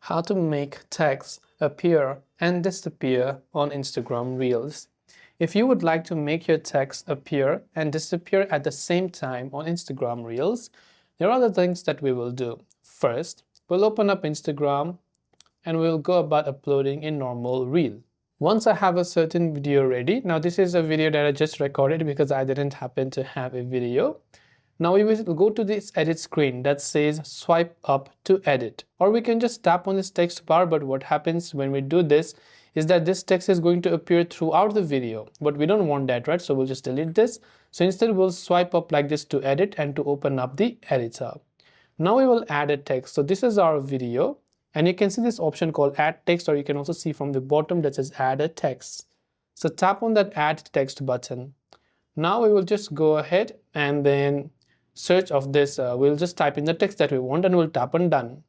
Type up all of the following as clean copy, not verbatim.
How to make text appear and disappear on Instagram Reels. If you would like to make your text appear and disappear at the same time on Instagram Reels, there are the things that we will do. First, we'll open up Instagram and we'll go about uploading a normal reel. Once I have a certain video ready, now this is a video that I just recorded because I didn't happen to have a video. Now we will go to this edit screen that says swipe up to edit, or we can just tap on this text bar. But what happens when we do this is that this text is going to appear throughout the video, but we don't want that, right? So we'll just delete this. So instead we'll swipe up like this to edit and to open up the editor. Now we will add a text. So this is our video and you can see this option called add text, or you can also see from the bottom that says add a text. So tap on that add text button. Now we will just go ahead and then search of this, we'll just type in the text that we want and we'll tap on done.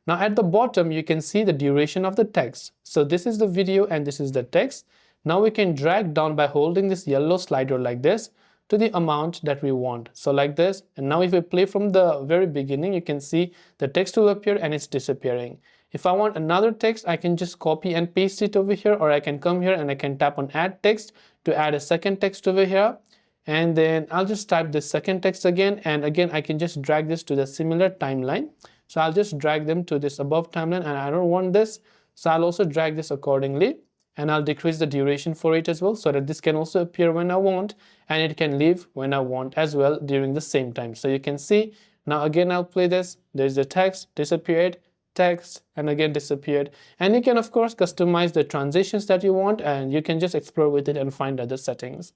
Now at the bottom you can see the duration of the text. So this is the video and this is the text. Now we can drag down by holding this yellow slider like this to the amount that we want. So like this, and now if we play from the very beginning, you can see the text will appear and it's disappearing. If I want another text, I can just copy and paste it over here, or I can come here and I can tap on add text to add a second text over here. And then I'll just type the second text again, and again I can just drag this to the similar timeline. So I'll just drag them to this above timeline, and I don't want this, so I'll also drag this accordingly, and I'll decrease the duration for it as well, so that this can also appear when I want and it can leave when I want as well during the same time. So you can see now again I'll play this, there's the text, disappeared, text, and again disappeared. And you can of course customize the transitions that you want, and you can just explore with it and find other settings.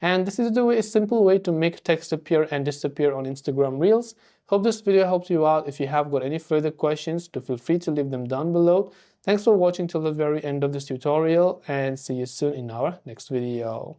And this is a simple way to make text appear and disappear on Instagram Reels. Hope this video helped you out. If you have got any further questions, feel free to leave them down below. Thanks for watching till the very end of this tutorial, and see you soon in our next video.